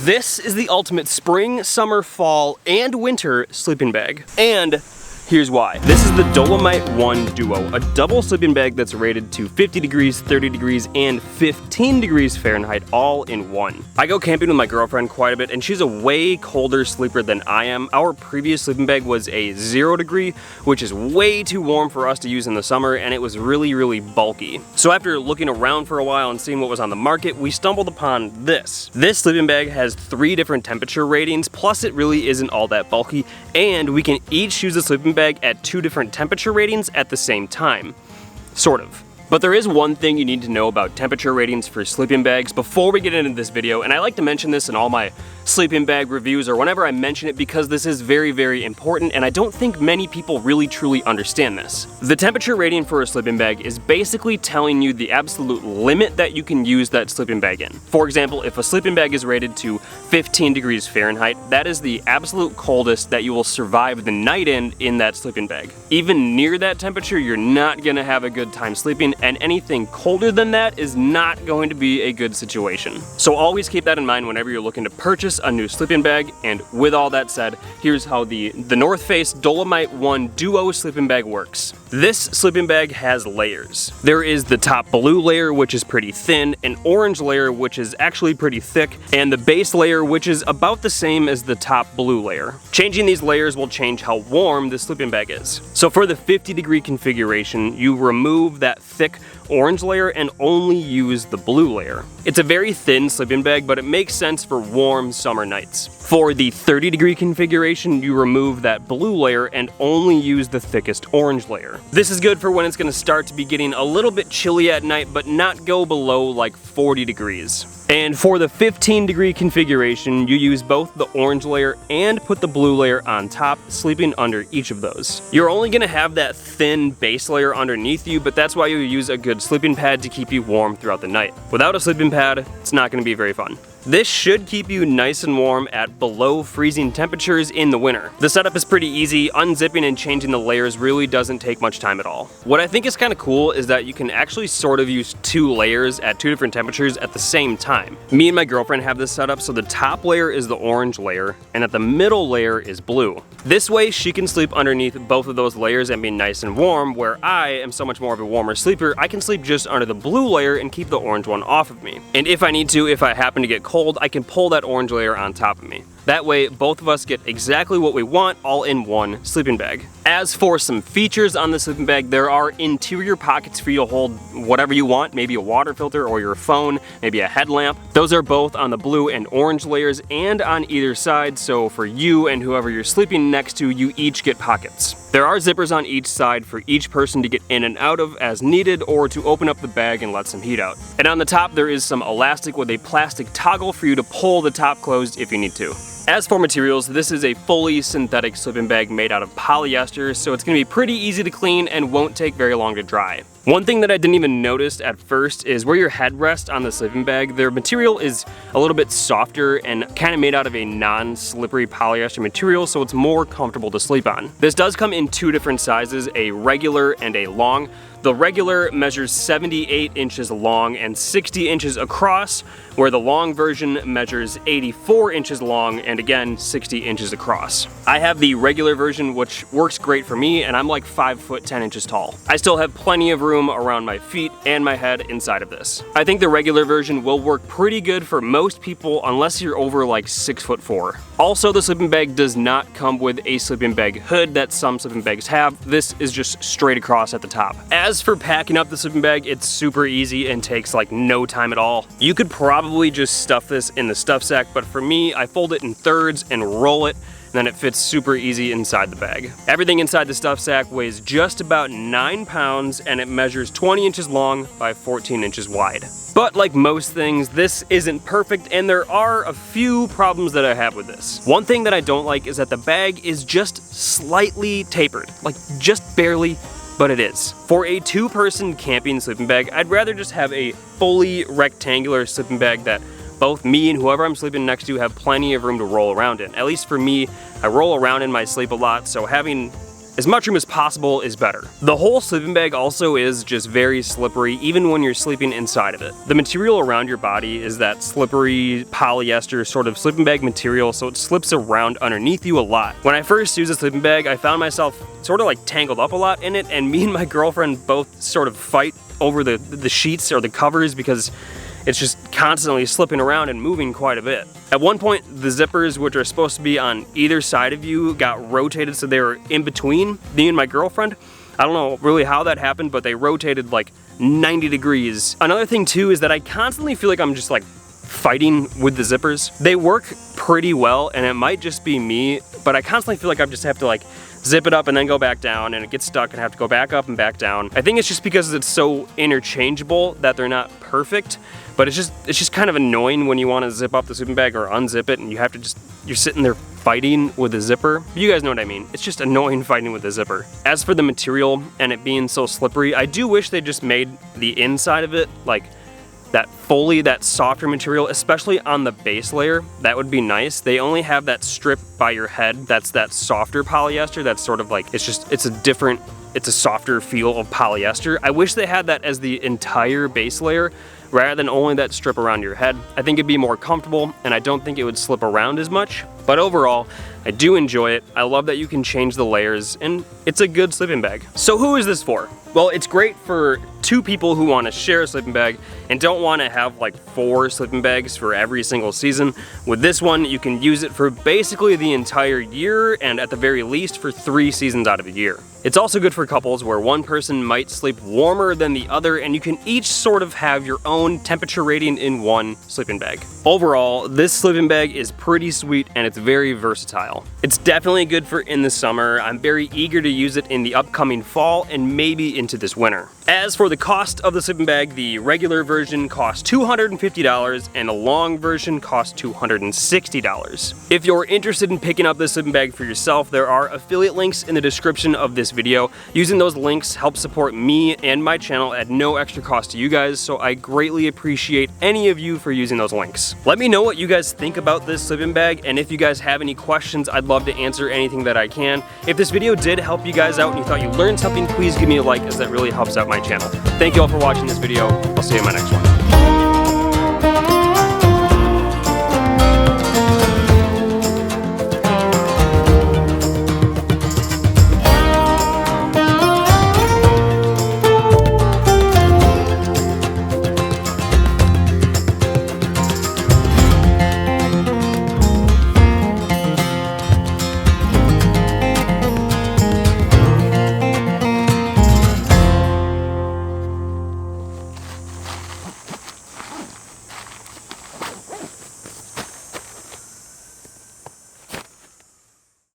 This is the ultimate spring, summer, fall, and winter sleeping bag. And here's why. This is the Dolomite 1 Duo, a double sleeping bag that's rated to 50 degrees, 30 degrees, and 15 degrees Fahrenheit all in one. I go camping with my girlfriend quite a bit, and she's a way colder sleeper than I am. Our previous sleeping bag was a 0 degree, which is way too warm for us to use in the summer, and it was really bulky. So after looking around for a while and seeing what was on the market, we stumbled upon this. This sleeping bag has 3 different temperature ratings, plus it really isn't all that bulky, and we can each use the sleeping bag at 2 different temperature ratings at the same time. Sort of. But there is one thing you need to know about temperature ratings for sleeping bags before we get into this video, and I like to mention this in all my sleeping bag reviews or whenever I mention it because this is very important, and I don't think many people really truly understand this. The temperature rating for a sleeping bag is basically telling you the absolute limit that you can use that sleeping bag in. For example, if a sleeping bag is rated to 15 degrees Fahrenheit, that is the absolute coldest that you will survive the night in that sleeping bag. Even near that temperature, you're not gonna have a good time sleeping, and anything colder than that is not going to be a good situation. So always keep that in mind whenever you're looking to purchase a new sleeping bag. And with all that said, here's how the North Face Dolomite 1 Duo sleeping bag works. This sleeping bag has layers. There is the top blue layer, which is pretty thin, an orange layer, which is actually pretty thick, and the base layer, which is about the same as the top blue layer. Changing these layers will change how warm the sleeping bag is. So for the 50 degree configuration, you remove that thick orange layer and only use the blue layer. It's a very thin sleeping bag, but it makes sense for warm summer nights. For the 30 degree configuration, you remove that blue layer and only use the thickest orange layer. This is good for when it's going to start to be getting a little bit chilly at night, but not go below like 40 degrees. And for the 15 degree configuration, you use both the orange layer and put the blue layer on top, sleeping under each of those. You're only going to have that thin base layer underneath you, but that's why you use a good sleeping pad to keep you warm throughout the night. Without a sleeping pad, it's not going to be very fun. This should keep you nice and warm at below freezing temperatures in the winter. The setup is pretty easy. Unzipping and changing the layers really doesn't take much time at all. What I think is kind of cool is that you can actually sort of use 2 layers at 2 different temperatures at the same time. Me and my girlfriend have this setup, so the top layer is the orange layer, and at the middle layer is blue. This way she can sleep underneath both of those layers and be nice and warm, where I am so much more of a warmer sleeper, I can sleep just under the blue layer and keep the orange one off of me. And if I need to, if I happen to get cold, I can pull that orange layer on top of me. That way, both of us get exactly what we want all in one sleeping bag. As for some features on the sleeping bag, there are interior pockets for you to hold whatever you want, maybe a water filter or your phone, maybe a headlamp. Those are both on the blue and orange layers and on either side, so for you and whoever you're sleeping next to, you each get pockets. There are zippers on each side for each person to get in and out of as needed or to open up the bag and let some heat out. And on the top, there is some elastic with a plastic toggle for you to pull the top closed if you need to. As for materials, this is a fully synthetic sleeping bag made out of polyester, so it's going to be pretty easy to clean and won't take very long to dry. One thing that I didn't even notice at first is where your head rests on the sleeping bag. Their material is a little bit softer and kind of made out of a non-slippery polyester material, so it's more comfortable to sleep on. This does come in 2 different sizes, a regular and a long. The regular measures 78 inches long and 60 inches across, where the long version measures 84 inches long and again 60 inches across. I have the regular version, which works great for me, and I'm like 5 foot 10 inches tall. I still have plenty of room around my feet and my head inside of this. I think the regular version will work pretty good for most people unless you're over like 6'4". Also, the sleeping bag does not come with a sleeping bag hood that some sleeping bags have. This is just straight across at the top. As for packing up the sleeping bag, it's super easy and takes like no time at all. You could probably just stuff this in the stuff sack, but for me, I fold it in thirds and roll it, and then it fits super easy inside the bag. Everything inside the stuff sack weighs just about 9 pounds, and it measures 20 inches long by 14 inches wide. But like most things, this isn't perfect, and there are a few problems that I have with this. One thing that I don't like is that the bag is just slightly tapered, like just barely, but it is. For a 2-person camping sleeping bag, I'd rather just have a fully rectangular sleeping bag that both me and whoever I'm sleeping next to have plenty of room to roll around in. At least for me, I roll around in my sleep a lot, so having as much room as possible is better. The whole sleeping bag also is just very slippery even when you're sleeping inside of it. The material around your body is that slippery polyester sort of sleeping bag material, so it slips around underneath you a lot. When I first used a sleeping bag, I found myself sort of like tangled up a lot in it, and me and my girlfriend both sort of fight over the sheets or the covers because it's just constantly slipping around and moving quite a bit. At one point, the zippers, which are supposed to be on either side of you, got rotated so they were in between me and my girlfriend. I don't know really how that happened, but they rotated like 90 degrees. Another thing too is that I constantly feel like I'm just like fighting with the zippers. They work pretty well, and it might just be me, but I constantly feel like I just have to like zip it up and then go back down, and it gets stuck and have to go back up and back down. I think it's just because it's so interchangeable that they're not perfect, but it's just kind of annoying when you want to zip up the sleeping bag or unzip it and you have to you're sitting there fighting with the zipper. You guys know what I mean. It's just annoying fighting with the zipper. As for the material and it being so slippery, I do wish they just made the inside of it like that softer material, especially on the base layer. That would be nice. They only have that strip by your head that's that softer polyester that's sort of like, it's a softer feel of polyester. I wish they had that as the entire base layer rather than only that strip around your head. I think it'd be more comfortable, and I don't think it would slip around as much. But overall, I do enjoy it. I love that you can change the layers, and it's a good sleeping bag. So who is this for? Well, it's great for 2 people who want to share a sleeping bag and don't want to have like 4 sleeping bags for every single season. With this one, you can use it for basically the entire year, and at the very least for 3 seasons out of the year. It's also good for couples where one person might sleep warmer than the other, and you can each sort of have your own temperature rating in one sleeping bag. Overall, this sleeping bag is pretty sweet and it's very versatile. It's definitely good for in the summer. I'm very eager to use it in the upcoming fall and maybe into this winter. As for the cost of the sleeping bag, the regular version costs $250 and the long version costs $260. If you're interested in picking up this sleeping bag for yourself, there are affiliate links in the description of this video. Using those links helps support me and my channel at no extra cost to you guys, so I greatly appreciate any of you for using those links. Let me know what you guys think about this sleeping bag, and if you guys have any questions, I'd love to answer anything that I can. If this video did help you guys out and you thought you learned something, please give me a like, as that really helps out my channel. Thank you all for watching this video. I'll see you in my next one.